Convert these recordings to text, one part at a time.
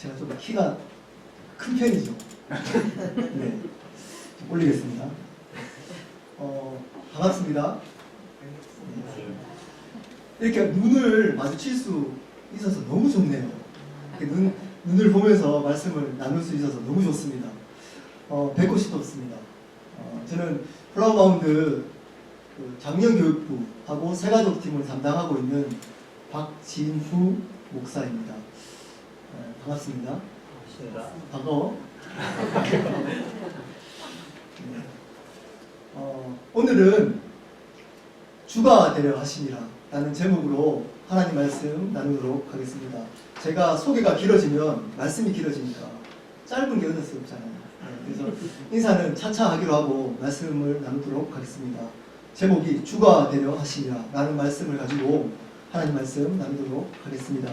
제가 좀 키가 큰 편이죠. 네, 좀 올리겠습니다. 반갑습니다. 이렇게 눈을 마주칠 수 있어서 너무 좋네요. 이렇게 눈을 보면서 말씀을 나눌 수 있어서 너무 좋습니다. 뵙고 싶었습니다. 저는 플라워바운드 장년교육부하고 새가족팀을 담당하고 있는 박진후 목사입니다. 반갑습니다. 반가워. 네. 오늘은 주가 되려 하심이라 라는 제목으로 하나님 말씀 나누도록 하겠습니다. 제가 소개가 길어지면 말씀이 길어지니까 짧은 게 어쩔 수 없잖아요. 그래서 인사는 차차 하기로 하고 말씀을 나누도록 하겠습니다. 제목이 주가 되려 하심이라 라는 말씀을 가지고 하나님 말씀 나누도록 하겠습니다.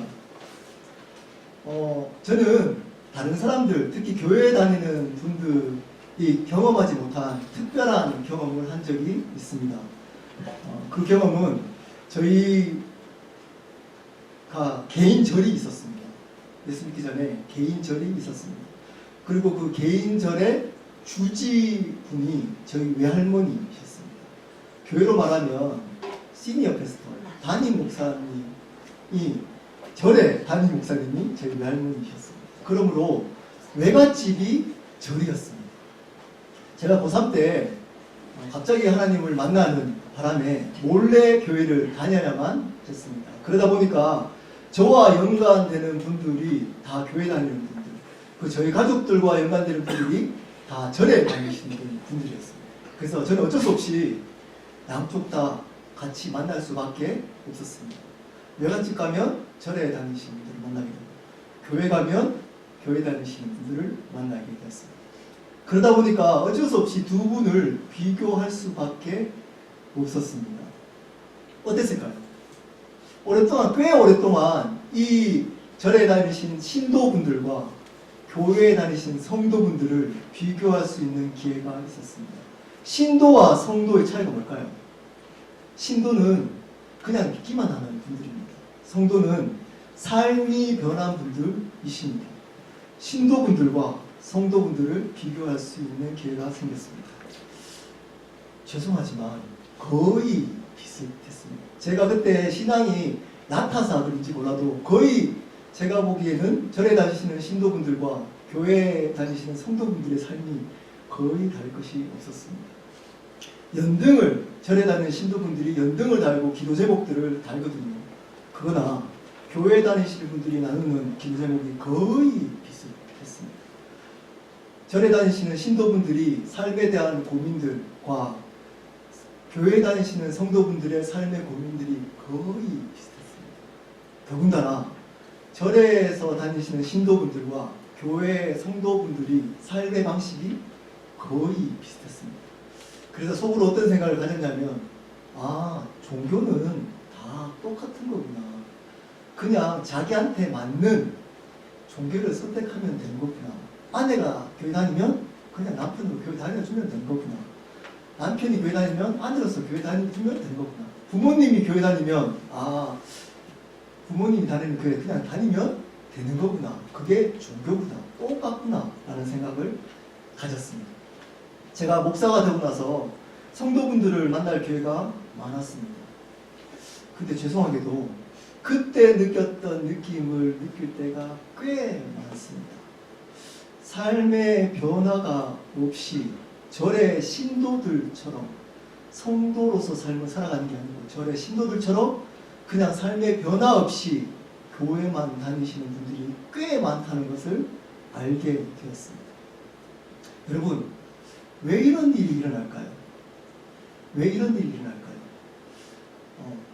저는 다른 사람들, 특히 교회에 다니는 분들이 경험하지 못한 특별한 경험을 한 적이 있습니다. 그 경험은 저희가 개인절이 있었습니다. 예수 믿기 전에 개인절이 있었습니다. 그리고 그 개인절의 주지분이 저희 외할머니셨습니다. 교회로 말하면 시니어 패스터, 담임 목사님이 절의 담임 목사님이 저희 외할머니셨습니다. 그러므로 외갓집이 절이었습니다. 제가 고3 때 갑자기 하나님을 만나는 바람에 몰래 교회를 다녀야만 했습니다. 그러다 보니까 저와 연관되는 분들이 다 교회 다니는 분들, 저희 가족들과 연관되는 분들이 다 절에 다니시는 분들이었습니다. 그래서 저는 어쩔 수 없이 양쪽 다 같이 만날 수밖에 없었습니다. 외갓집 가면 절에 다니시는 분들을 만나게 되고, 교회 가면 교회 다니시는 분들을 만나게 되었습니다. 그러다 보니까 어쩔 수 없이 두 분을 비교할 수밖에 없었습니다. 어땠을까요? 꽤 오랫동안 이 절에 다니신 신도분들과 교회에 다니신 성도분들을 비교할 수 있는 기회가 있었습니다. 신도와 성도의 차이가 뭘까요? 신도는 그냥 믿기만 하는 분들입니다. 성도는 삶이 변한 분들이십니다. 신도분들과 성도분들을 비교할 수 있는 기회가 생겼습니다. 죄송하지만 거의 비슷했습니다. 제가 그때 신앙이 낮아서 그런지 몰라도 거의 제가 보기에는 절에 다니시는 신도분들과 교회에 다니시는 성도분들의 삶이 거의 다를 것이 없었습니다. 절에 다니는 신도분들이 연등을 달고 기도 제목들을 달거든요. 그러나 교회에 다니시는 분들이 나누는 기도 제목이 거의 비슷했습니다. 절에 다니시는 신도분들이 삶에 대한 고민들과 교회에 다니시는 성도분들의 삶의 고민들이 거의 비슷했습니다. 더군다나 절에서 다니시는 신도분들과 교회 성도분들이 삶의 방식이 거의 비슷했습니다. 그래서 속으로 어떤 생각을 가졌냐면, 종교는 다 똑같은 거구나. 그냥 자기한테 맞는 종교를 선택하면 되는 거구나. 아내가 교회 다니면 그냥 남편으로 교회 다녀주면 되는 거구나. 남편이 교회 다니면 아내로서 교회 다녀주면 되는 거구나. 부모님이 교회 다니면 부모님이 다니는 교회 그냥 다니면 되는 거구나. 그게 종교구나. 똑같구나. 라는 생각을 가졌습니다. 제가 목사가 되고 나서 성도분들을 만날 기회가 많았습니다. 근데 죄송하게도 그때 느꼈던 느낌을 느낄 때가 꽤 많습니다. 삶의 변화가 없이 절의 신도들처럼 성도로서 삶을 살아가는 게 아니고 절의 신도들처럼 그냥 삶의 변화 없이 교회만 다니시는 분들이 꽤 많다는 것을 알게 되었습니다. 여러분, 왜 이런 일이 일어날까요? 왜 이런 일이 일어날까요?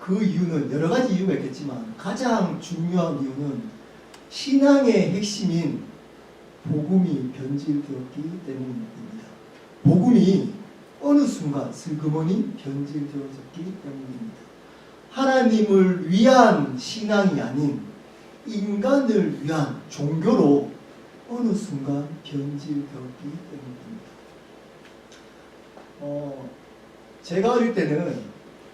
그 이유는 여러 가지 이유가 있겠지만 가장 중요한 이유는 신앙의 핵심인 복음이 변질되었기 때문입니다. 복음이 어느 순간 슬그머니 변질되어졌기 때문입니다. 하나님을 위한 신앙이 아닌 인간을 위한 종교로 어느 순간 변질되었기 때문입니다. 제가 어릴 때는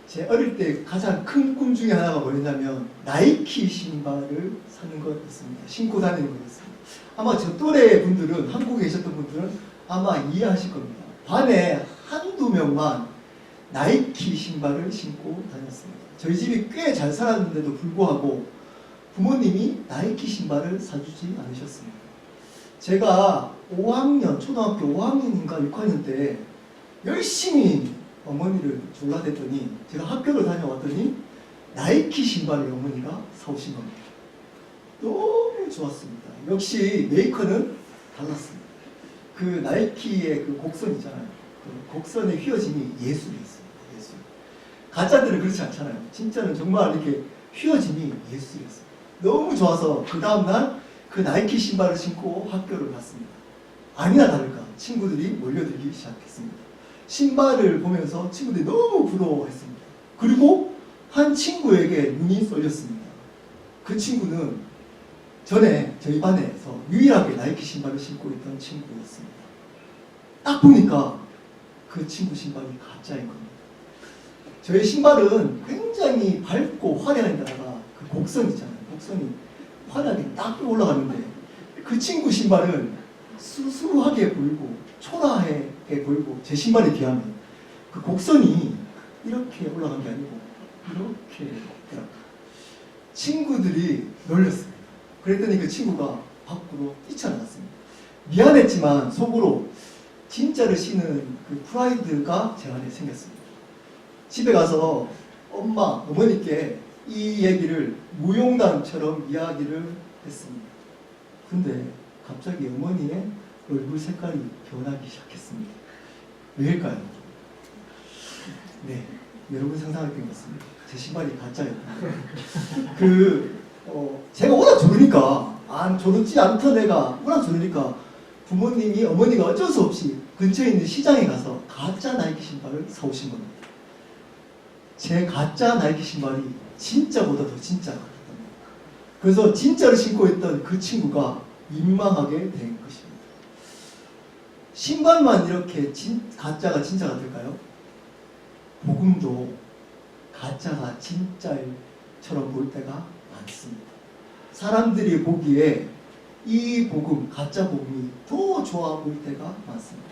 제 어릴 때 가장 큰 꿈 중에 하나가 뭐였냐면 나이키 신발을 사는 거였습니다. 신고 다니는 거였습니다. 아마 저 또래 분들은, 한국에 계셨던 분들은 아마 이해하실 겁니다. 반에 한두 명만 나이키 신발을 신고 다녔습니다. 저희 집이 꽤 잘 살았는데도 불구하고 부모님이 나이키 신발을 사주지 않으셨습니다. 제가 5학년, 초등학교 5학년인가 6학년 때 열심히 어머니를 졸라댔더니 제가 학교를 다녀왔더니 나이키 신발을 어머니가 사오신 겁니다. 너무 좋았습니다. 역시 메이커는 달랐습니다. 그 나이키의 그 곡선 있잖아요. 그 곡선의 휘어짐이 예술이었습니다. 예술. 가짜들은 그렇지 않잖아요. 진짜는 정말 이렇게 휘어짐이 예술이었어요. 너무 좋아서 그 다음날 그 나이키 신발을 신고 학교를 갔습니다. 아니나 다를까 친구들이 몰려들기 시작했습니다. 신발을 보면서 친구들이 너무 부러워했습니다. 그리고 한 친구에게 눈이 쏠렸습니다. 그 친구는 전에 저희 반에서 유일하게 나이키 신발을 신고 있던 친구였습니다. 딱 보니까 그 친구 신발이 가짜인 겁니다. 저희 신발은 굉장히 밝고 화려한 데다가 그 곡선 있잖아요. 곡선이 화려하게 딱 올라가는데 그 친구 신발은 수수하게 보이고 초라하게 보이고 제 신발에 비하면 그 곡선이 이렇게 올라간 게 아니고 이렇게 있더라고요. 친구들이 놀렸습니다. 그랬더니 그 친구가 밖으로 뛰쳐나갔습니다. 미안했지만 속으로 진짜를 신는 그 프라이드가 제 안에 생겼습니다. 집에 가서 어머니께 이 얘기를 무용담처럼 이야기를 했습니다. 근데 갑자기 어머니의 얼굴 색깔이 변하기 시작했습니다. 왜일까요? 네, 여러분 상상할 것 같습니다. 제 신발이 가짜였다. 제가 워낙 조르니까, 조르지 않던 애가 워낙 조르니까 부모님이, 어머니가 어쩔 수 없이 근처에 있는 시장에 가서 가짜 나이키 신발을 사오신 겁니다. 제 가짜 나이키 신발이 진짜보다 더 진짜 같았던 겁니다. 그래서 진짜를 신고 있던 그 친구가 민망하게 된 것입니다. 신발만 이렇게 가짜가 진짜 같을까요? 복음도 가짜가 진짜처럼 보일 때가 많습니다. 사람들이 보기에 이 복음, 가짜 복음이 더 좋아 보일 때가 많습니다.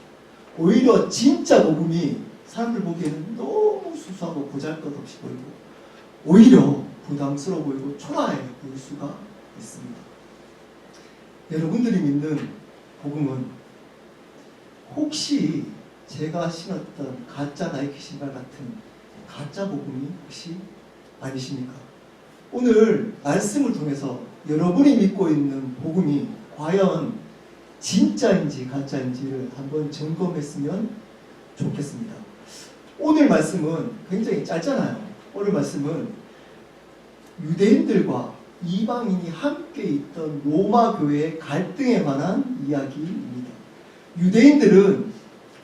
오히려 진짜 복음이 사람들 보기에는 너무 수수하고 보잘것없이 보이고 오히려 부담스러워 보이고 초라해 보일 수가 있습니다. 여러분들이 믿는 복음은 혹시 제가 신었던 가짜 나이키 신발 같은 가짜 복음이 혹시 아니십니까? 오늘 말씀을 통해서 여러분이 믿고 있는 복음이 과연 진짜인지 가짜인지를 한번 점검했으면 좋겠습니다. 오늘 말씀은 굉장히 짧잖아요. 오늘 말씀은 유대인들과 이방인이 함께 있던 로마 교회의 갈등에 관한 이야기입니다. 유대인들은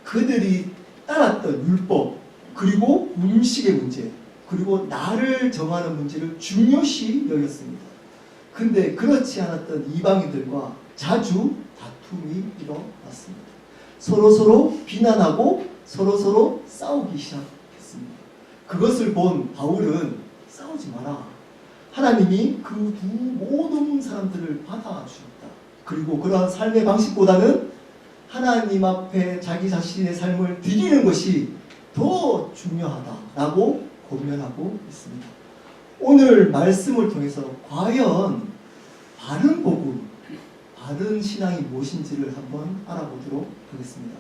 그들이 따랐던 율법, 그리고 음식의 문제, 그리고 나를 정하는 문제를 중요시 여겼습니다. 근데 그렇지 않았던 이방인들과 자주 다툼이 일어났습니다. 서로서로 비난하고 서로서로 싸우기 시작했습니다. 그것을 본 바울은 싸우지 마라. 하나님이 그 두 모든 사람들을 받아주셨다. 그리고 그러한 삶의 방식보다는 하나님 앞에 자기 자신의 삶을 드리는 것이 더 중요하다라고 고면하고 있습니다. 오늘 말씀을 통해서 과연 바른 복음, 바른 신앙이 무엇인지를 한번 알아보도록 하겠습니다.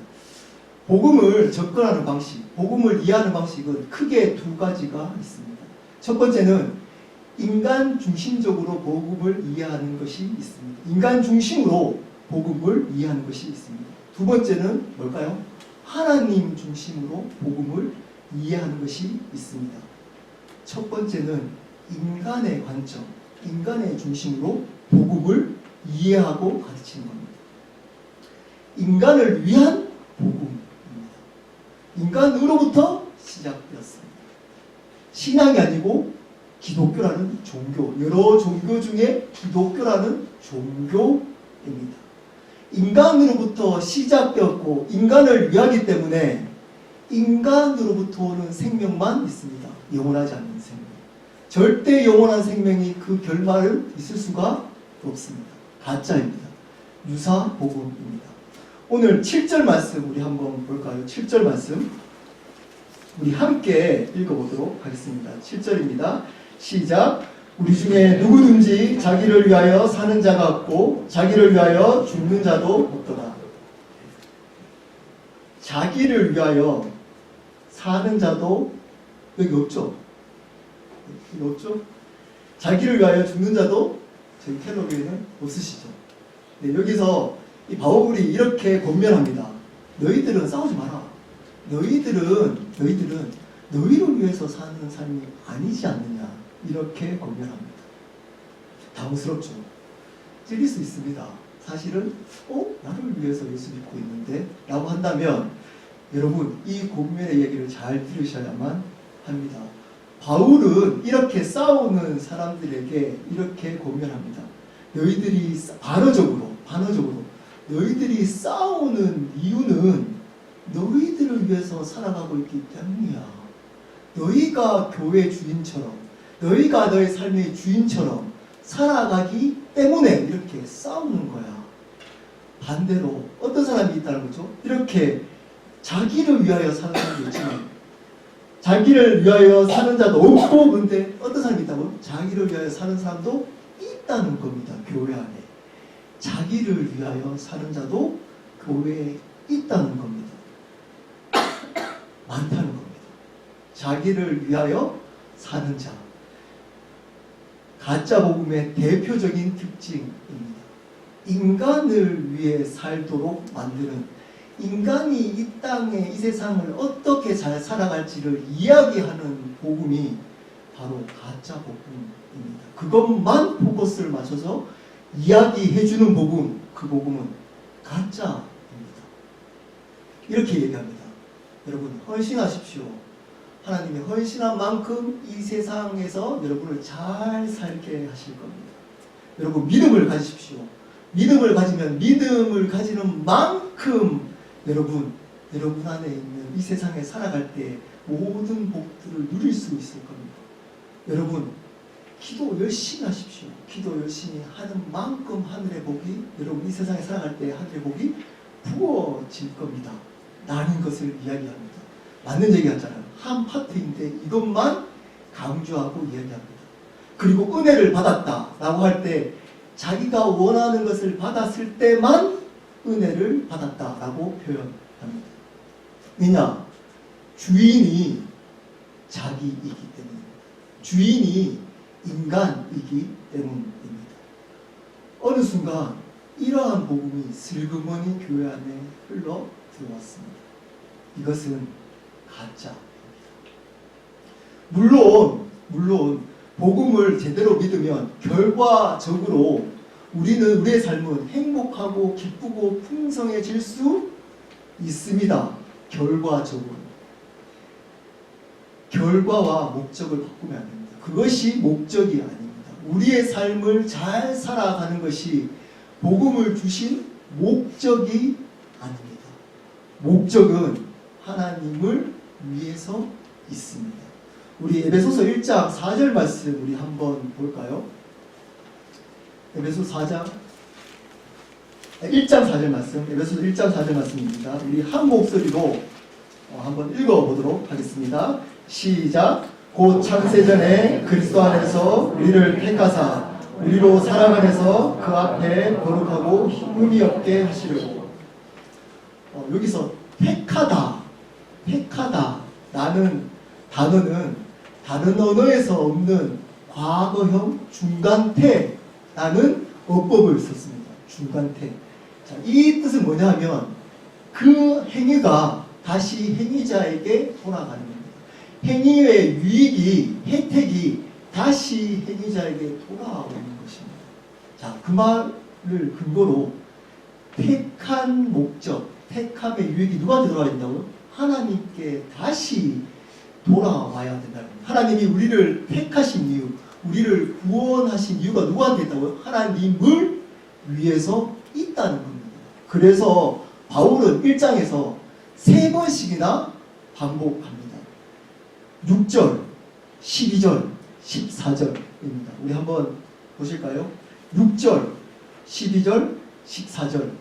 복음을 접근하는 방식, 복음을 이해하는 방식은 크게 두 가지가 있습니다. 첫 번째는 인간 중심적으로 복음을 이해하는 것이 있습니다. 인간 중심으로 복음을 이해하는 것이 있습니다. 두 번째는 뭘까요? 하나님 중심으로 복음을 이해하는 것이 있습니다. 첫 번째는 인간의 관점, 인간의 중심으로 복음을 이해하고 가르치는 겁니다. 인간을 위한 복음입니다. 인간으로부터 시작되었습니다. 신앙이 아니고 기독교라는 종교, 여러 종교 중에 기독교라는 종교입니다. 인간으로부터 시작되었고 인간을 위하기 때문에 인간으로부터 오는 생명만 있습니다. 영원하지 않는 생명. 절대 영원한 생명이 그 결말을 있을 수가 없습니다. 가짜입니다. 유사 복음입니다. 오늘 7절 말씀 우리 한번 볼까요? 7절 말씀 우리 함께 읽어보도록 하겠습니다. 7절입니다. 시작. 우리 중에 누구든지 자기를 위하여 사는 자가 없고 자기를 위하여 죽는 자도 없도다. 자기를 위하여 사는 자도 여기 없죠? 여기 없죠? 자기를 위하여 죽는 자도 저희 텔로교에는 없으시죠? 네, 여기서 이 바울이 이렇게 권면합니다. 너희들은 싸우지 마라. 너희들은 너희를 위해서 사는 삶이 아니지 않느냐, 이렇게 권면합니다. 당황스럽죠? 찔릴 수 있습니다. 사실은 나를 위해서 예수 믿고 있는데 라고 한다면 여러분 이 권면의 얘기를 잘 들으셔야만 합니다. 바울은 이렇게 싸우는 사람들에게 이렇게 권면합니다. 너희들이 반어적으로 너희들이 싸우는 이유는 너희들을 위해서 살아가고 있기 때문이야. 너희가 교회 주인처럼, 너희가 너의 삶의 주인처럼 살아가기 때문에 이렇게 싸우는 거야. 반대로 어떤 사람이 있다는 거죠? 이렇게 자기를 위하여 사는 사람도 있지만 자기를 위하여 사는 자도 없고, 근데 어떤 사람이 있다고요? 자기를 위하여 사는 사람도 있다는 겁니다. 교회 안에 자기를 위하여 사는 자도 교회에 있다는 겁니다. 많다는 겁니다. 자기를 위하여 사는 자, 가짜 복음의 대표적인 특징입니다. 인간을 위해 살도록 만드는, 인간이 이 땅에 이 세상을 어떻게 잘 살아갈지를 이야기하는 복음이 바로 가짜 복음입니다. 그것만 포커스를 맞춰서 이야기해주는 복음, 그 복음은 가짜입니다. 이렇게 얘기합니다. 여러분 헌신하십시오. 하나님이 헌신한 만큼 이 세상에서 여러분을 잘 살게 하실 겁니다. 여러분 믿음을 가지십시오. 믿음을 가지면 믿음을 가지는 만큼 여러분 안에 있는 이 세상에 살아갈 때 모든 복들을 누릴 수 있을 겁니다. 여러분 기도 열심히 하십시오. 기도 열심히 하는 만큼 하늘의 복이, 여러분 이 세상에 살아갈 때 하늘의 복이 부어질 겁니다. 라는 것을 이야기합니다. 맞는 얘기 같잖아요. 한 파트인데 이것만 강조하고 이야기합니다. 그리고 은혜를 받았다 라고 할 때 자기가 원하는 것을 받았을 때만 은혜를 받았다 라고 표현합니다. 왜냐? 주인이 자기이기 때문입니다. 주인이 인간이기 때문입니다. 어느 순간 이러한 복음이 슬그머니 교회 안에 흘러 들어왔습니다. 이것은 가짜입니다. 물론 복음을 제대로 믿으면 결과적으로 우리의 삶은 행복하고 기쁘고 풍성해질 수 있습니다. 결과적으로. 결과와 목적을 바꾸면 안 됩니다. 그것이 목적이 아닙니다. 우리의 삶을 잘 살아가는 것이 복음을 주신 목적이 아닙니다. 목적은 하나님을 위해서 있습니다. 우리 에베소서 1장 4절 말씀 우리 한번 볼까요? 에베소 4장 1장 4절 말씀, 에베소서 1장 4절 말씀입니다. 우리 한 목소리로 한번 읽어보도록 하겠습니다. 시작. 곧 창세전에 그리스도 안에서 우리를 택하사 우리로 사랑 안에서 그 앞에 거룩하고 흠이 없게 하시려고. 여기서 택하다 라는 단어는 다른 언어에서 없는 과거형 중간태라는 어법을 썼습니다. 중간태. 자, 이 뜻은 뭐냐 하면 그 행위가 다시 행위자에게 돌아가는 겁니다. 행위의 유익이, 혜택이 다시 행위자에게 돌아오는 것입니다. 자, 그 말을 근거로 택한 목적, 택함의 유익이 누구한테 돌아야 된다고요? 하나님께 다시 돌아와야 된다는 겁니다. 하나님이 우리를 택하신 이유, 우리를 구원하신 이유가 누구한테 있다고요? 하나님을 위해서 있다는 겁니다. 그래서 바울은 1장에서 3번씩이나 반복합니다. 6절, 12절, 14절입니다. 우리 한번 보실까요? 6절, 12절, 14절입니다.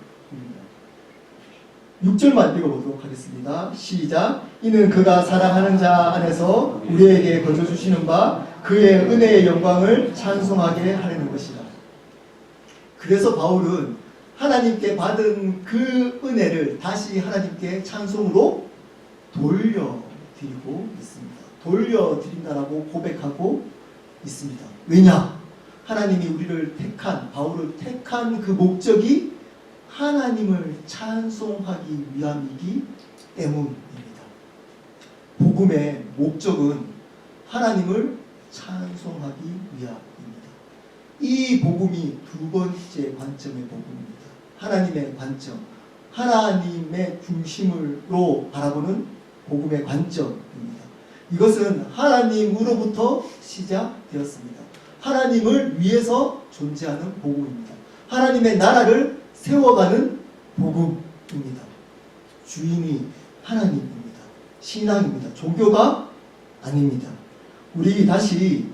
6절만 읽어보도록 하겠습니다. 시작. 이는 그가 사랑하는 자 안에서 우리에게 거저주시는 바 그의 은혜의 영광을 찬송하게 하려는 것이라. 그래서 바울은 하나님께 받은 그 은혜를 다시 하나님께 찬송으로 돌려드리고 있습니다. 돌려드린다라고 고백하고 있습니다. 왜냐? 하나님이 우리를 택한, 바울을 택한 그 목적이 하나님을 찬송하기 위함이기 때문입니다. 복음의 목적은 하나님을 찬송하기 위함입니다. 이 복음이 두 번째 관점의 복음입니다. 하나님의 관점, 하나님의 중심으로 바라보는 복음의 관점입니다. 이것은 하나님으로부터 시작되었습니다. 하나님을 위해서 존재하는 복음입니다. 하나님의 나라를 세워가는 복음입니다. 주인이 하나님입니다. 신앙입니다. 종교가 아닙니다. 우리 다시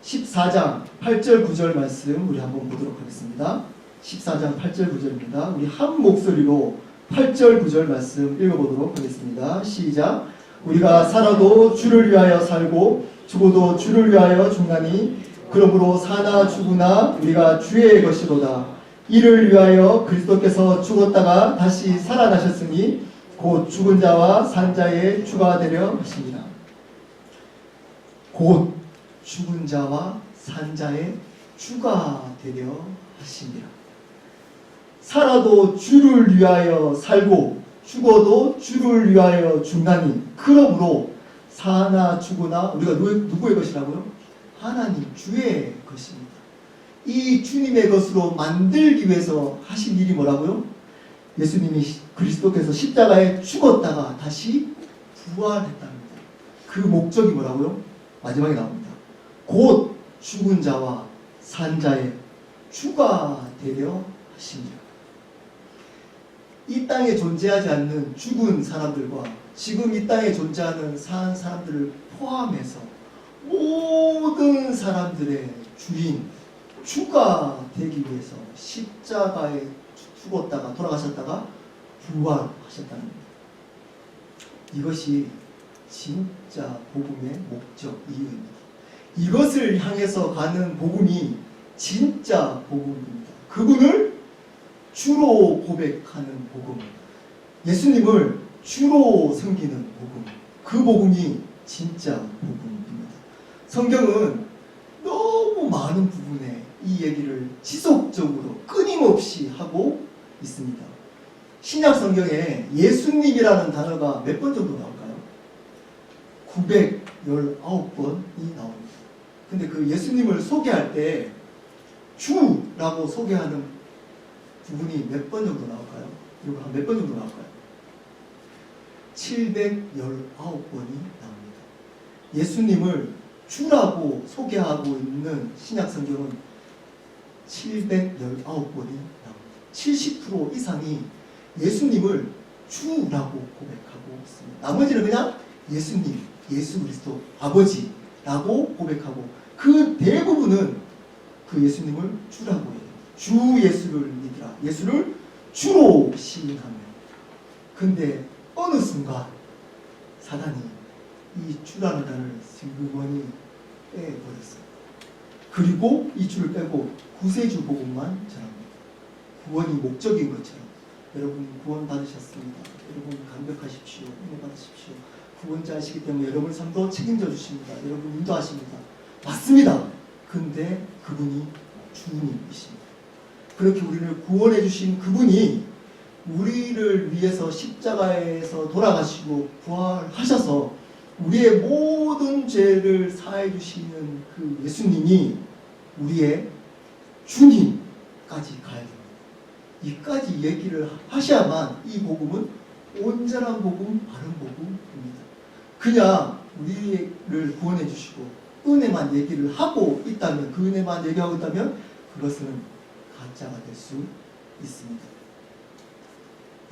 14장 8절 9절 말씀 우리 한번 보도록 하겠습니다. 14장 8절 9절입니다. 우리 한 목소리로 8절 9절 말씀 읽어보도록 하겠습니다. 시작. 우리가 살아도 주를 위하여 살고 죽어도 주를 위하여 죽나니 그러므로 사나 죽으나 우리가 주의 것이로다. 이를 위하여 그리스도께서 죽었다가 다시 살아나셨으니 곧 죽은 자와 산 자의 주가 되려 하십니다. 곧 죽은 자와 산 자의 주가 되려 하십니다. 살아도 주를 위하여 살고 죽어도 주를 위하여 죽나니 그러므로 사나 죽으나 우리가 누구의 것이라고요? 하나님 주의 것입니다. 이 주님의 것으로 만들기 위해서 하신 일이 뭐라고요? 예수님이 그리스도께서 십자가에 죽었다가 다시 부활했답니다. 그 목적이 뭐라고요? 마지막에 나옵니다. 곧 죽은 자와 산 자의 주가 되려 하십니다. 이 땅에 존재하지 않는 죽은 사람들과 지금 이 땅에 존재하는 산 사람들을 포함해서 모든 사람들의 주인, 주가 되기 위해서 십자가에 죽었다가 돌아가셨다가 부활하셨다는 겁니다. 이것이 진짜 복음의 목적, 이유입니다. 이것을 향해서 가는 복음이 진짜 복음입니다. 그분을 주로 고백하는 복음, 예수님을 주로 섬기는 복음, 그 복음이 진짜 복음입니다. 성경은 너무 많은 부분에 이 얘기를 지속적으로 끊임없이 하고 있습니다. 신약 성경에 예수님이라는 단어가 몇 번 정도 나올까요? 919번이 나옵니다. 근데 그 예수님을 소개할 때 주라고 소개하는 부분이 몇 번 정도 나올까요? 그리고 한 몇 번 정도 나올까요? 719번이 나옵니다. 예수님을 주라고 소개하고 있는 신약 성경은 719번이 나옵니다. 70% 이상이 예수님을 주라고 고백하고 있습니다. 나머지는 그냥 예수님, 예수 그리스도, 아버지라고 고백하고 그 대부분은 그 예수님을 주라고 해요. 주 예수를 믿으라. 예수를 주로 시인하며. 근데 어느 순간 사단이 이 주라는 단어를 슬그머니 빼버렸어요. 그리고 이 주를 빼고 구세주 복음만 전합니다. 구원이 목적인 것처럼 여러분 구원 받으셨습니다. 여러분 감격하십시오. 은혜 받으십시오. 구원자이시기 때문에 여러분 삶도 책임져 주십니다. 여러분 인도하십니다. 맞습니다. 근데 그분이 주님이십니다. 그렇게 우리를 구원해 주신 그분이 우리를 위해서 십자가에서 돌아가시고 부활하셔서 우리의 모든 죄를 사해 주시는 그 예수님이 우리의 주님까지 가야 됩니다. 이까지 얘기를 하셔야만 이 복음은 온전한 복음, 바른 복음입니다. 그냥 우리를 구원해 주시고 은혜만 얘기를 하고 있다면, 그 은혜만 얘기하고 있다면 그것은 가짜가 될 수 있습니다.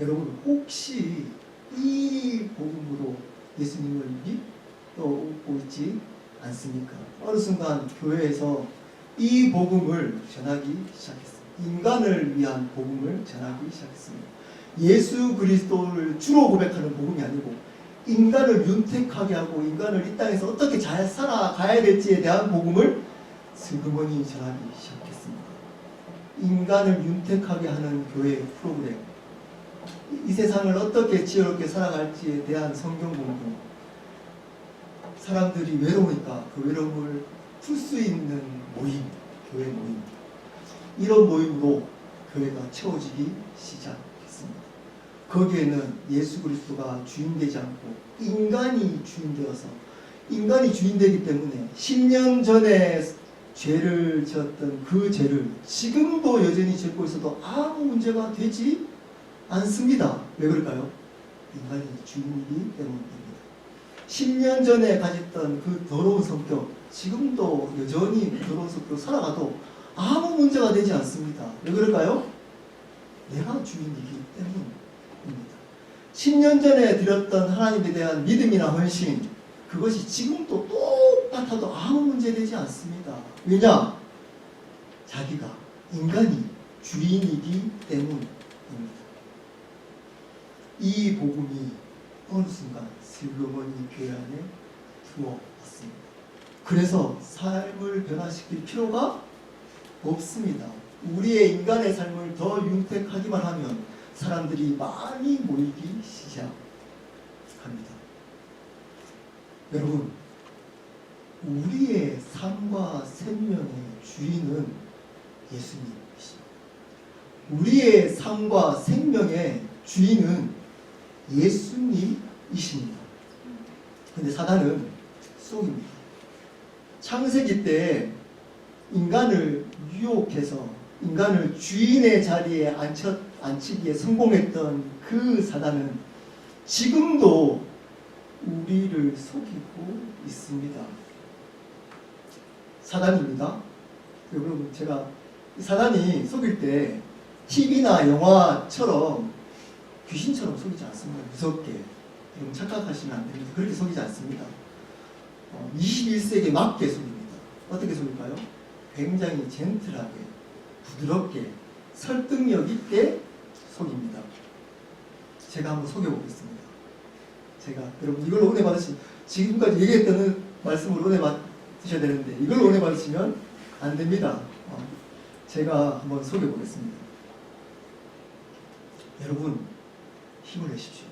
여러분 혹시 이 복음으로 예수님을 믿고 있지 않습니까? 어느 순간 교회에서 이 복음을 전하기 시작했습니다. 인간을 위한 복음을 전하기 시작했습니다. 예수 그리스도를 주로 고백하는 복음이 아니고 인간을 윤택하게 하고 인간을 이 땅에서 어떻게 잘 살아가야 될지에 대한 복음을 슬그머니 전하기 시작했습니다. 인간을 윤택하게 하는 교회 프로그램, 이 세상을 어떻게 지혜롭게 살아갈지에 대한 성경 공부, 사람들이 외로우니까 그 외로움을 풀 수 있는 모임, 교회 모임, 이런 모임으로 교회가 채워지기 시작했습니다. 거기에는 예수 그리스도가 주인되지 않고 인간이 주인되어서, 인간이 주인되기 때문에 10년 전에 죄를 지었던 그 죄를 지금도 여전히 짓고 있어도 아무 문제가 되지 않습니다. 왜 그럴까요? 인간이 주인이기 때문입니다. 10년 전에 가졌던 그 더러운 성격, 지금도 여전히 더러운 성격 살아가도 아무 문제가 되지 않습니다. 왜 그럴까요? 내가 주인이기 때문입니다. 10년 전에 드렸던 하나님에 대한 믿음이나 헌신, 그것이 지금도 똑같아도 아무 문제 되지 않습니다. 왜냐? 자기가, 인간이 주인이기 때문입니다. 이 복음이 어느 순간 슬그머니 교회 안에 들어왔습니다. 그래서 삶을 변화시킬 필요가 없습니다. 우리의 인간의 삶을 더 윤택하기만 하면 사람들이 많이 모이기 시작합니다. 여러분, 우리의 삶과 생명의 주인은 예수님이십니다. 우리의 삶과 생명의 주인은 예수님이십니다. 근데 사단은 속입니다. 창세기 때 인간을 유혹해서 인간을 주인의 자리에 앉히기에 성공했던 그 사단은 지금도 우리를 속이고 있습니다. 사단입니다. 여러분, 제가 사단이 속일 때 TV나 영화처럼 귀신처럼 속이지 않습니다. 무섭게. 여러분 착각하시면 안 됩니다. 그렇게 속이지 않습니다. 21세기에 맞게 속입니다. 어떻게 속일까요? 굉장히 젠틀하게, 부드럽게, 설득력 있게 속입니다. 제가 한번 속여보겠습니다. 제가 여러분 이걸 은혜 받으시면, 지금까지 얘기했던 말씀을 은혜 받으셔야 되는데 이걸 은혜 받으시면 안 됩니다. 제가 한번 속여보겠습니다. 여러분 힘을 내십시오.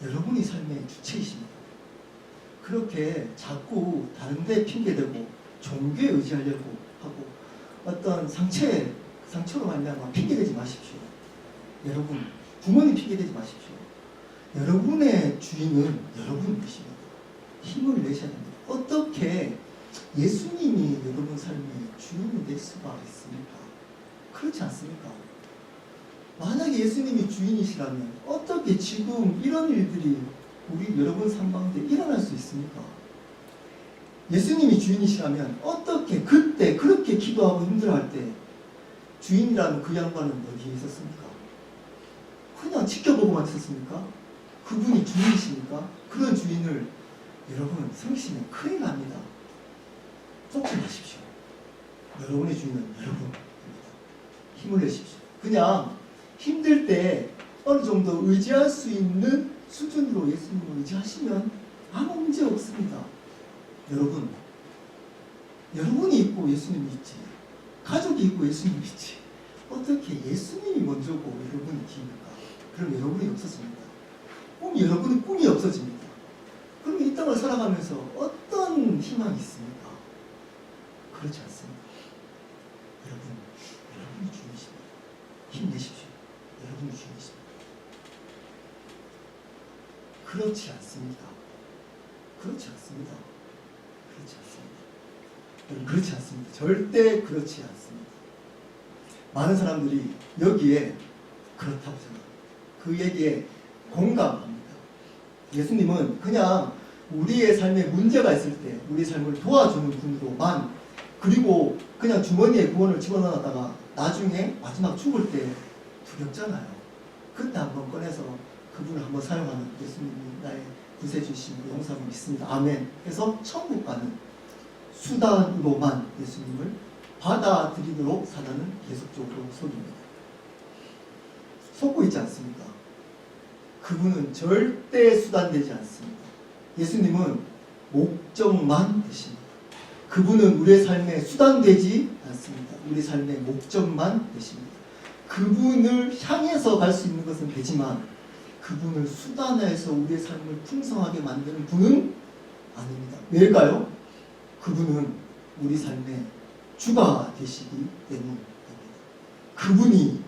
여러분이 삶의 주체이십니다. 그렇게 자꾸 다른데 핑계대고 종교에 의지하려고 하고 어떤 상처로 말미암아 핑계대지 마십시오. 여러분, 부모님 핑계대지 마십시오. 여러분의 주인은 여러분이십니다. 힘을 내셔야 됩니다. 어떻게 예수님이 여러분 삶의 주인이 될 수가 있습니까? 그렇지 않습니까? 만약에 예수님이 주인이시라면 어떻게 지금 이런 일들이 우리 여러분 삶 가운데 일어날 수 있습니까? 예수님이 주인이시라면 어떻게 그때 그렇게 기도하고 힘들어할 때 주인이라는 그 양반은 어디에 있었습니까? 그냥 지켜보고만 있었습니까? 그분이 주인이십니까? 그런 주인을 여러분 섬기시면 큰일 납니다. 쫓지 마십시오. 여러분의 주인은 여러분입니다. 힘을 내십시오. 그냥 힘들 때 어느 정도 의지할 수 있는 수준으로 예수님을 의지하시면 아무 문제 없습니다. 여러분, 여러분이 있고 예수님이 있지, 가족이 있고 예수님이 있지, 어떻게 예수님이 먼저고 여러분이 뒤입니까? 그럼 여러분이 없어집니다. 여러분의 꿈이 없어집니다. 그럼 이 땅을 살아가면서 어떤 희망이 있습니까? 그렇지 않습니다. 여러분이 주인이십니다. 힘내십시오. 여러분이 주인이십니다. 그렇지 않습니다. 그렇지 않습니다. 그렇지 않습니다. 여러분, 그렇지 않습니다. 절대 그렇지 않습니다. 많은 사람들이 여기에 그렇다고 생각합니다. 그 얘기에 공감합니다. 예수님은 그냥 우리의 삶에 문제가 있을 때 우리의 삶을 도와주는 분으로만, 그리고 그냥 주머니에 구원을 집어넣었다가 나중에 마지막 죽을 때 두렵잖아요. 그때 한번 꺼내서 그분을 한번 사용하는 예수님이 나의 구세주신 그 용서를 믿습니다. 아멘. 그래서 천국 가는 수단으로만 예수님을 받아들이도록 사단은 계속적으로 속입니다. 속고 있지 않습니까? 그분은 절대 수단되지 않습니다. 예수님은 목적만 되십니다. 그분은 우리의 삶에 수단되지 않습니다. 우리 삶의 목적만 되십니다. 그분을 향해서 갈 수 있는 것은 되지만 그분을 수단화해서 우리의 삶을 풍성하게 만드는 분은 아닙니다. 왜일까요? 그분은 우리 삶의 주가 되시기 때문입니다. 그분이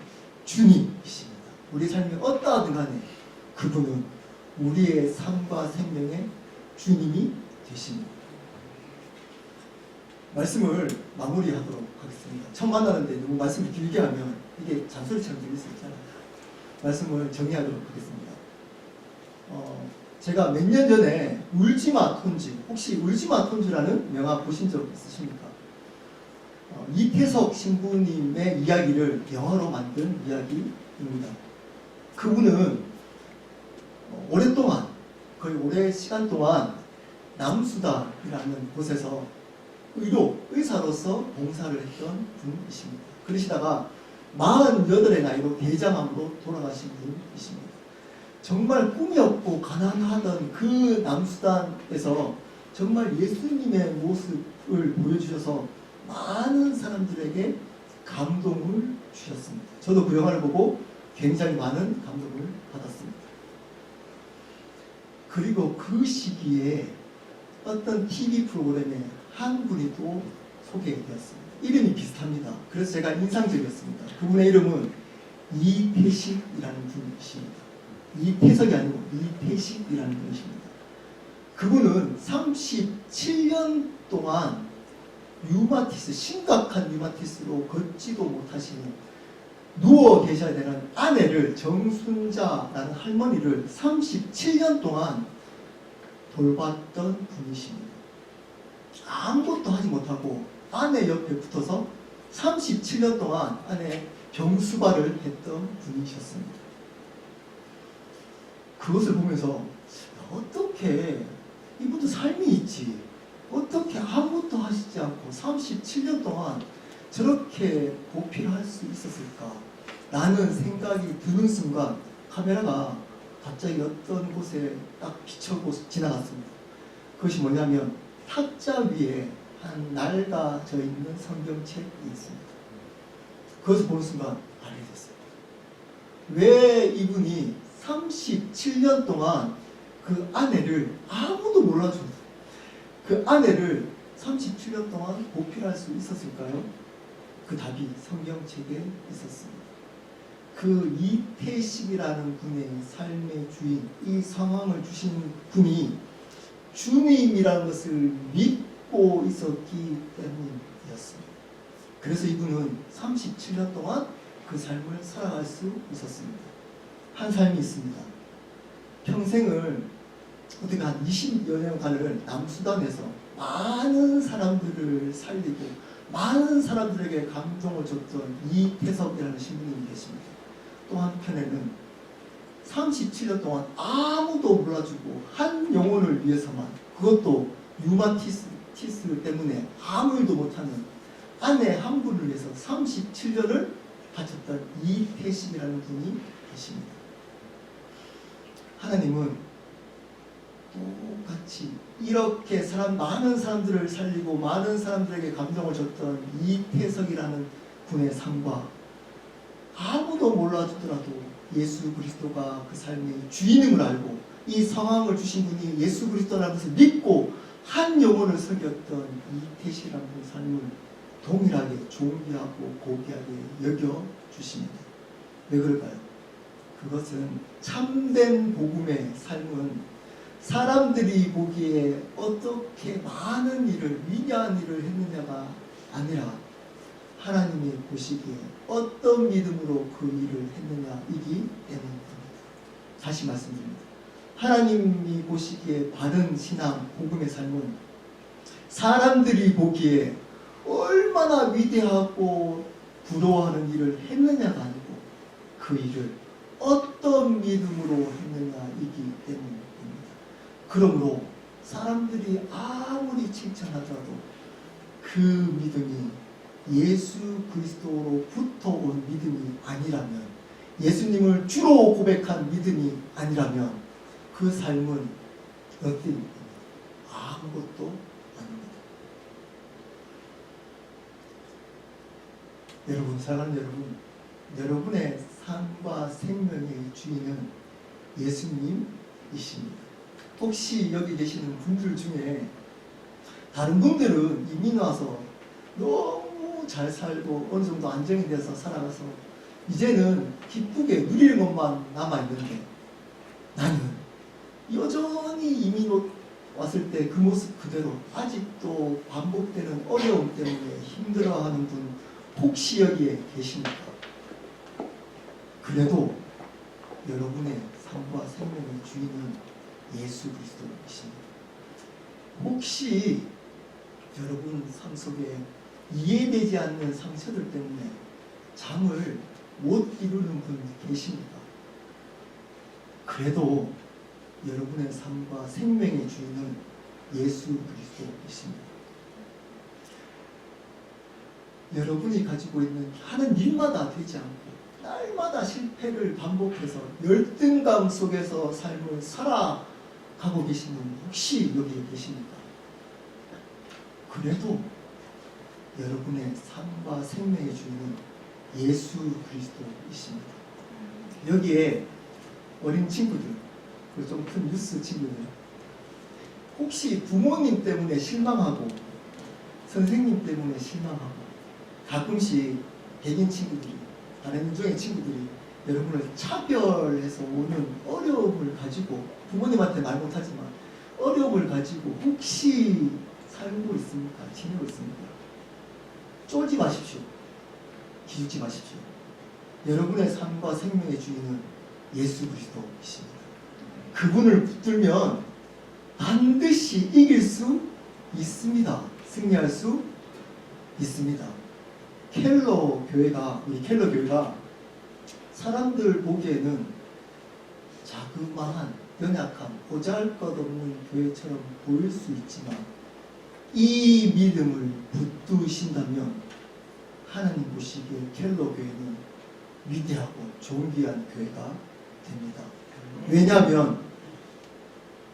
주님이십니다. 우리 삶이 어떠하든 간에 그분은 우리의 삶과 생명의 주님이 되십니다. 말씀을 마무리하도록 하겠습니다. 처음 만나는데 너무 말씀을 길게 하면 이게 잔소리처럼 들릴 수 있잖아요. 말씀을 정리하도록 하겠습니다. 제가 몇 년 전에 울지마 톤즈, 혹시 울지마 톤즈라는 명화 보신 적 있으십니까? 이태석 신부님의 이야기를 영화로 만든 이야기입니다. 그분은 오랫동안, 거의 오랜 시간 동안 남수다라는 곳에서 의사로서 봉사를 했던 분이십니다. 그러시다가 48의 나이로 대장암으로 돌아가신 분이십니다. 정말 꿈이 없고 가난하던 그 남수단에서 정말 예수님의 모습을 보여주셔서 많은 사람들에게 감동을 주셨습니다. 저도 그 영화를 보고 굉장히 많은 감동을 받았습니다. 그리고 그 시기에 어떤 TV 프로그램에 한 분이 또 소개되었습니다. 이름이 비슷합니다. 그래서 제가 인상적이었습니다. 그분의 이름은 이태식이라는 분이십니다. 이태석이 아니고 이태식이라는 분이십니다. 그분은 37년 동안 류마티스, 심각한 류마티스로 걷지도 못하시는 누워 계셔야 되는 아내를, 정순자라는 할머니를 37년 동안 돌봤던 분이십니다. 아무것도 하지 못하고 아내 옆에 붙어서 37년 동안 아내 병수발을 했던 분이셨습니다. 그것을 보면서 어떻게 이분도 삶이 있지, 어떻게 아무것도 하시지 않고 37년 동안 저렇게 보필할 수 있었을까 라는 생각이 드는 순간 카메라가 갑자기 어떤 곳에 딱 비춰고 지나갔습니다. 그것이 뭐냐면 탁자 위에 한 낡아져 있는 성경책이 있습니다. 그것을 보는 순간 알게 됐어요. 왜 이분이 37년 동안 그 아내를 아무도 몰라준 그 아내를 37년 동안 보필할 수 있었을까요? 그 답이 성경책에 있었습니다. 그 이태식이라는 분의 삶의 주인, 이 상황을 주신 분이 주님이라는 것을 믿고 있었기 때문이었습니다. 그래서 이분은 37년 동안 그 삶을 살아갈 수 있었습니다. 한 삶이 있습니다. 평생을 어떻게 한 20여 년간을 남수단에서 많은 사람들을 살리고 많은 사람들에게 감동을 줬던 이태석이라는 신부님이 계십니다. 또 한편에는 37년 동안 아무도 몰라주고 한 영혼을 위해서만, 그것도 류마티스 때문에 아무 일도 못하는 아내 한 분을 위해서 37년을 바쳤던 이태식이라는 분이 계십니다. 하나님은 똑같이 이렇게 많은 사람들을 살리고 많은 사람들에게 감동을 줬던 이태석이라는 분의 삶과 아무도 몰라주더라도 예수 그리스도가 그 삶의 주인임을 알고 이 상황을 주신 분이 예수 그리스도라는 것을 믿고 한 영혼을 섬겼던 이태식이라는 분의 삶을 동일하게 존귀하고 고귀하게 여겨주십니다. 왜 그럴까요? 그것은 참된 복음의 삶은 사람들이 보기에 어떻게 많은 일을, 위대한 일을 했느냐가 아니라 하나님이 보시기에 어떤 믿음으로 그 일을 했느냐이기 때문입니다. 다시 말씀드립니다. 하나님이 보시기에 바른 신앙, 복음의 삶은 사람들이 보기에 얼마나 위대하고 부러워하는 일을 했느냐가 아니고 그 일을 어떤 믿음으로 했느냐이기 때문입니다. 그러므로 사람들이 아무리 칭찬하더라도 그 믿음이 예수 그리스도로부터 온 믿음이 아니라면, 예수님을 주로 고백한 믿음이 아니라면 그 삶은 어떤 아무것도 아닙니다. 여러분, 사랑하는 여러분, 여러분의 삶과 생명의 주인은 예수님이십니다. 혹시 여기 계시는 분들 중에 다른 분들은 이민 와서 너무 잘 살고 어느 정도 안정이 돼서 살아가서 이제는 기쁘게 누리는 것만 남아있는데, 나는 여전히 이민 왔을 때 그 모습 그대로 아직도 반복되는 어려움 때문에 힘들어하는 분 혹시 여기에 계십니까? 그래도 여러분의 삶과 생명의 주인은 예수 그리스도이십니다. 혹시 여러분 삶 속에 이해되지 않는 상처들 때문에 잠을 못 이루는 분 계십니까? 그래도 여러분의 삶과 생명의 주인은 예수 그리스도이십니다. 여러분이 가지고 있는 하는 일마다 되지 않고 날마다 실패를 반복해서 열등감 속에서 삶을 살아가고 계시는 분 혹시 여기에 계십니까? 그래도 여러분의 삶과 생명의 주인은 예수 그리스도이십니다. 여기에 어린 친구들, 그리고 좀 큰 뉴스 친구들, 혹시 부모님 때문에 실망하고 선생님 때문에 실망하고 가끔씩 백인 친구들이, 다른 인종의 친구들이 여러분을 차별해서 오는 어려움을 가지고, 부모님한테 말 못하지만 어려움을 가지고 혹시 살고 있습니까? 지내고 있습니까? 쫄지 마십시오. 기죽지 마십시오. 여러분의 삶과 생명의 주인은 예수 그리스도이십니다. 그분을 붙들면 반드시 이길 수 있습니다. 승리할 수 있습니다. 우리 켈러 교회가 사람들 보기에는 자그마한, 연약한, 보잘것없는 교회처럼 보일 수 있지만 이 믿음을 붙드신다면 하나님 보시기에 켈러 교회는 위대하고 존귀한 교회가 됩니다. 왜냐하면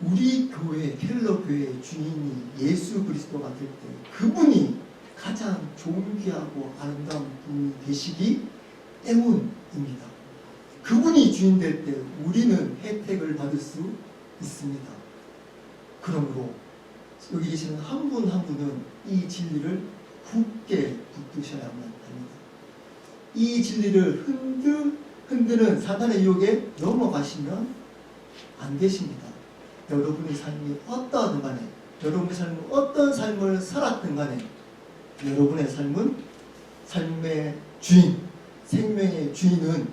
우리 교회, 켈러 교회의 주인이 예수 그리스도가 될 때 그분이 가장 존귀하고 아름다운 분이 되시기 때문입니다. 그분이 주인 될 때 우리는 혜택을 받을 수 있습니다. 그러므로 여기 계시는 한 분 한 분은 이 진리를 굳게 붙드셔야만 합니다. 이 진리를 흔드는 사탄의 유혹에 넘어가시면 안 되십니다. 여러분의 삶이 어떠하든 간에, 여러분의 삶은 어떤 삶을 살았든 간에 여러분의 삶은, 삶의 주인, 생명의 주인은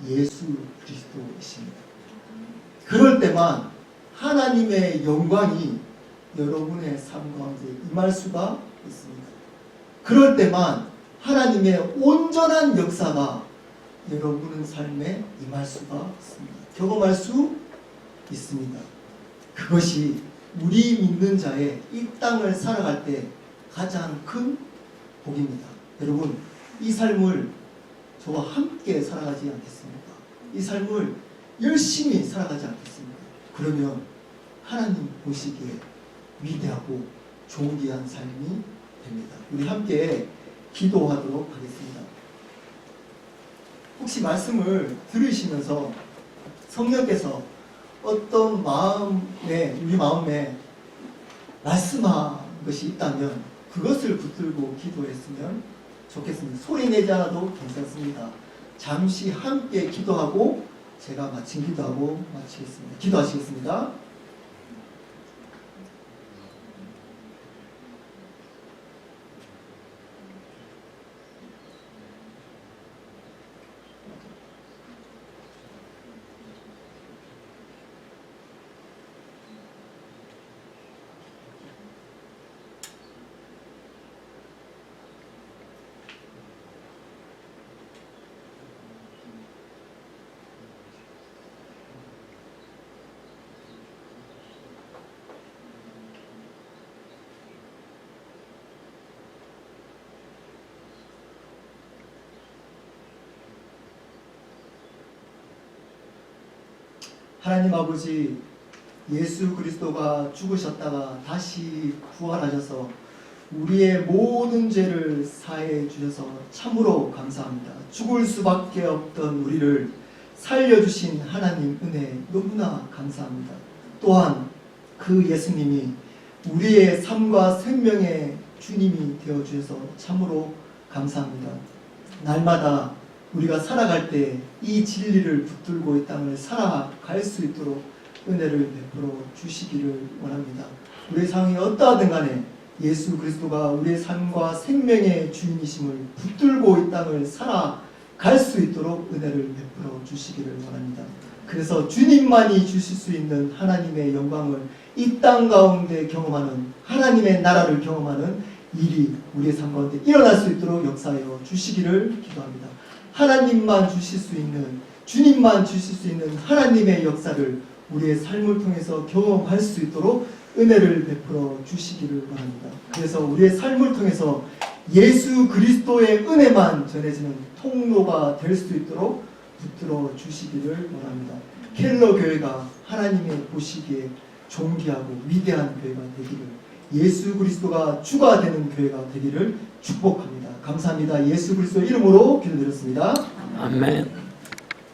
예수 그리스도이십니다. 그럴 때만 하나님의 영광이 여러분의 삶 가운데 임할 수가 있습니다. 그럴 때만 하나님의 온전한 역사가 여러분의 삶에 임할 수가 있습니다. 경험할 수 있습니다. 그것이 우리 믿는 자의 이 땅을 살아갈 때 가장 큰 복입니다. 여러분, 이 삶을 저와 함께 살아가지 않겠습니까? 이 삶을 열심히 살아가지 않겠습니까? 그러면 하나님 보시기에 위대하고 존귀한 삶이 됩니다. 우리 함께 기도하도록 하겠습니다. 혹시 말씀을 들으시면서 성령께서 어떤 우리 마음에 말씀한 것이 있다면 그것을 붙들고 기도했으면 좋겠습니다. 소리 내지 않아도 괜찮습니다. 잠시 함께 기도하고 제가 마친 기도하고 마치겠습니다. 기도하시겠습니다. 하나님 아버지, 예수 그리스도가 죽으셨다가 다시 부활하셔서 우리의 모든 죄를 사해 주셔서 참으로 감사합니다. 죽을 수밖에 없던 우리를 살려주신 하나님 은혜 너무나 감사합니다. 또한 그 예수님이 우리의 삶과 생명의 주님이 되어주셔서 참으로 감사합니다. 날마다 우리가 살아갈 때 이 진리를 붙들고 이 땅을 살아갈 수 있도록 은혜를 베풀어 주시기를 원합니다. 우리의 상황이 어떠하든 간에 예수 그리스도가 우리의 삶과 생명의 주인이심을 붙들고 이 땅을 살아갈 수 있도록 은혜를 베풀어 주시기를 원합니다. 그래서 주님만이 주실 수 있는 하나님의 영광을 이 땅 가운데 경험하는, 하나님의 나라를 경험하는 일이 우리의 삶 가운데 일어날 수 있도록 역사하여 주시기를 기도합니다. 하나님만 주실 수 있는, 주님만 주실 수 있는 하나님의 역사를 우리의 삶을 통해서 경험할 수 있도록 은혜를 베풀어 주시기를 바랍니다. 그래서 우리의 삶을 통해서 예수 그리스도의 은혜만 전해지는 통로가 될 수 있도록 붙들어 주시기를 원합니다. 켈러 교회가 하나님의 보시기에 존귀하고 위대한 교회가 되기를, 예수 그리스도가 주가 되는 교회가 되기를 축복합니다. 감사합니다. 예수 그리스도 이름으로 기도드렸습니다. 아멘.